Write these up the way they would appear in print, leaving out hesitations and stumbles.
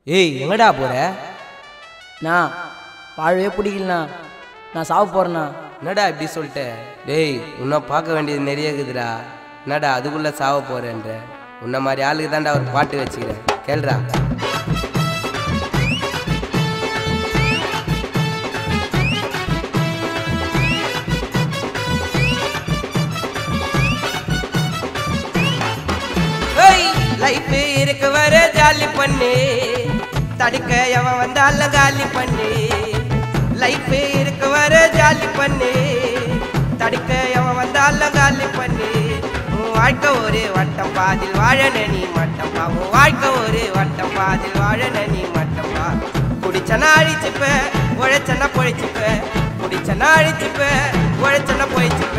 ஏய் எங்கடா போற? நான் வாழவே பிடிக்கலண்ணா, நான் சாவ போறேண்ணா. என்னடா இப்படி சொல்லிட்ட? டேய் இன்னும் பார்க்க வேண்டியது நிறைய இருக்குதுடா. என்னடா அதுக்குள்ள சாவ போறேன்ற? உன்ன மாதிரி ஆளுக்கு தான்டா ஒரு பாட்டு வச்சுக்கிறேன், கேள்றா. லைஃப் இருக்கு வர ஜாலி பண்ணு, தடுக்க எவன் வந்தாலும் காலி பண்ணு. லைஃப் இருக்கு வர ஜாலி பண்ணு, தடுக்க எவன் வந்தாலும் காலி பண்ணு. உன் வாழ்க்கை ஒரு வட்டம் பாதில் வாழன நீ மட்டம்பா. உன் வாழ்க்கை ஒரு வட்டம் பாதில் வாழன நீ மட்டம்பா. குடிச்சனா அழிச்சுப்ப, உழைச்சனா பொழைச்சுப்ப. குடிச்சனா அழிச்சுப்ப, உழைச்சனா பொழைச்சுப்ப.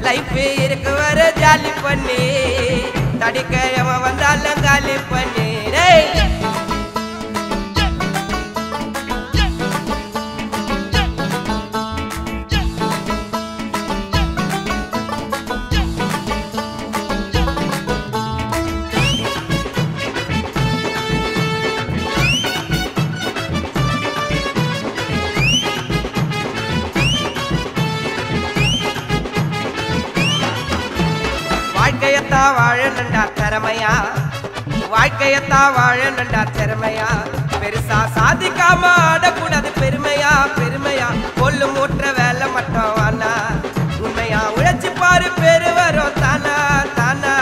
லைஃப் இருக்கு வர ஜாலி பண்ணு, தடுக்க எவன் வந்தாலும் காலி பண்ணு. வாழ்க்கையத்தான் வாழணுண்டா திறமையா, வாழ்க்கையத்தான் வாழணுண்டா திறமையா. பெருசா சாதிக்காம ஆடக்கூடாது பெருமையா, பெருமையா. கொள்ளு மூற்ற வேலை மட்டும் வானா, உண்மையா உழைச்சி பாரு பேரு வரும் தானா தானா.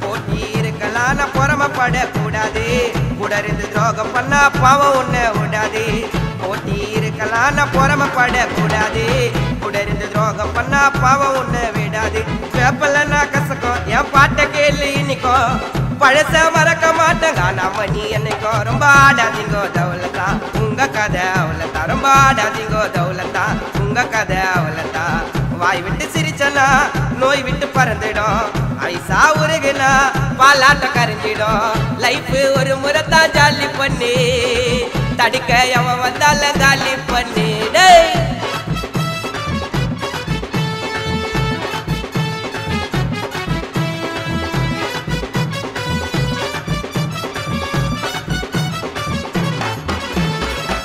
போட்டி இருக்கலாம் பொறாமப்படக்கூடாது, கூட இருந்து துரோகம் பண்ணா பாவம் உன்னை விடாது. போட்டி இருக்கலாம் பொறாமப்படக்கூடாது, கூட இருந்து துரோகம் பண்ணா பாவம் உன்னை விடாது. பேப்பலன்னா கசக்கும் என் பாட்டை கேள்வி இன்னைக்கும், பழச மறக்க மாட்டேங்க நாம நீ என்னைக்கோ. ரொம்ப ஆடாதீங்கோ தவுலத்தா உங்க கதை அவ்வளோதான், ரொம்ப ஆடாதீங்கோ தவுலத்தா உங்க கதை அவ்வளோதான். வாய் விட்டு சிரிச்சனா நோய் விட்டு பறந்துடும், ஐசா உருகுனா பாலாட்ட கரைஞ்சிடும். லைஃப் ஒரு முறைத்தான் ஜாலி பண்ணி, தடுக்க எவன் வந்தாலும் காலி பண்ணி. டேய்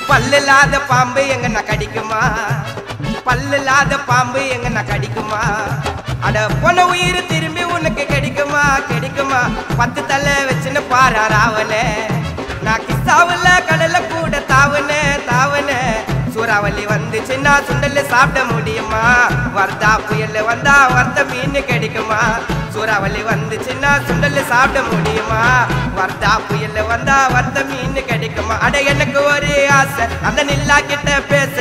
பல்லில்லாத பாம்பு எங்கன்னா கடிக்குமா, பல்லில்லாத பாம்பு எங்கன்னா கடிக்குமா. அட பொன உயிர் திரும்பி உனக்கு கிடைக்குமா கிடைக்குமா. 10 தலை வச்சுன்னு பாரா ராவனே, நான் கிசாவுல கடலை கூட தாவனே தாவனே. சூறாவளி வந்துச்சுன்னா சுண்டல் சாப்பிட முடியுமா, வர்தா புயல் வந்தா வர்த்த மீன் கிடைக்குமா. சூறாவளி வந்துச்சுன்னா சுண்டல் சாப்பிட முடியுமா, வர்தா புயல் வந்தா வர்த்த மீன் கிடைக்குமா. அட எனக்கு ஒரு ஆசை அந்த நில்லா கிட்ட பேச,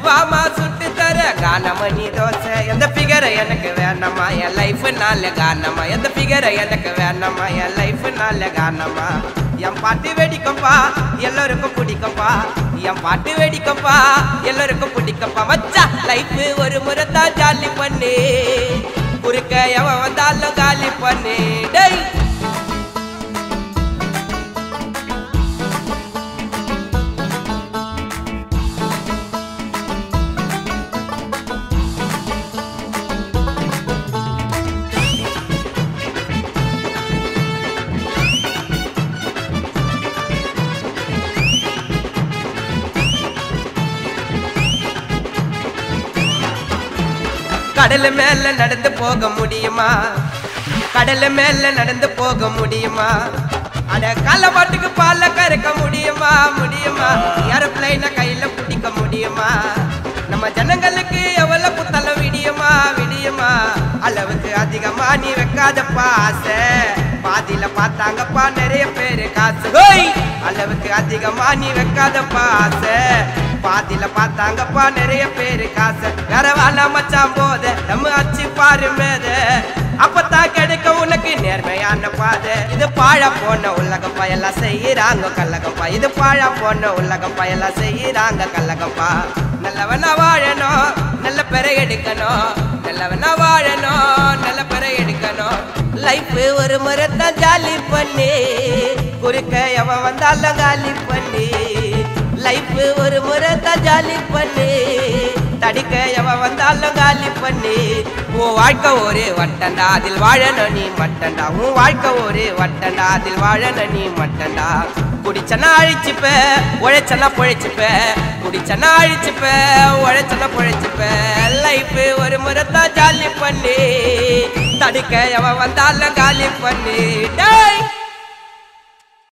வாமா சுட்டு தர கானமணி தோசை. எந்த பிகரை எனக்கு வேணாமா, என் லைஃப் நால கானமா. எந்த பிகரை எனக்கு வேணாமா, என் லைஃப் நால கானமா. என் பாட்டு வெடிக்கப்பா எல்லாருக்கும் பிடிக்கப்பா, என் பாட்டு வெடிக்கப்பா எல்லாருக்கும் பிடிக்கப்பா. மச்சா லைஃப் ஒரு முறைத்தான் ஜாலி பண்ணு, குறுக்க எவன் வந்தாலும் காலி பண்ணு. டேய் கடல் மேல நடந்து போக முடியுமா, கடல் மேல நடந்து போக முடியுமா. அட காலப்பாட்டுக்கு பால கறக்க முடியுமா முடியுமா. ஏரோப்ளைன கையில பிடிக்க முடியுமா. நம்ம ஜனங்களுக்கு எவ்வளவு புத்தளம் விடியுமா விடியுமா. அளவுக்கு அதிகமா நீ வைக்காதப்பா ஆசை, பாதியில பார்த்தாங்கப்பா நிறைய பேரு காசு. அளவுக்கு அதிகமா நீ வைக்காதப்பா ஆசை, பாதியில பார்த்தாங்கப்பா நிறைய பேரு காசு. கரவால மச்சான் போத நம்ம அச்சு பாரு மேத, அப்பத்தான் கிடைக்க உனக்கு நேர்மையான பாதை. இது பாழா போன உலகம் பயெல்லாம் செய்யறாங்க கல்லகப்பா, இது பாழா போன உலகம் பயெல்லாம் செய்யறாங்க கல்லகப்பா. நல்லவனா வாழணும் நல்ல பெற எடுக்கணும், நல்லவனா வாழணும் நல்ல பெற எடுக்கணும். லைஃப் ஒரு முறைத்தான் ஜாலி பண்ணி, குறுக்க எவன் வந்தாலும் காலி பண்ணி. லைஃப் ஒரு முறைத்தான் ஜாலி பண்ணி, தடுக்க எவன் வந்தாலும் காலி பண்ணி உன் வாழ்க்கை ஒரு வட்டண்டா அதில் வாழணும் நீ மட்டண்டா உன் வாழ்க்கை ஒரு வட்டண்டா அதில் வாழணும் நீ மட்டண்டா குடிச்சனா அழிச்சுப்ப உழைச்சனா பொழைச்சுப்ப குடிச்சனா அழிச்சுப்ப உழைச்சனா பொழைச்சுப்ப லைஃப் ஒரு முறைத்தான் ஜாலி பண்ணி தடுக்க எவன் வந்தாலும் காலி பண்ணி டேய்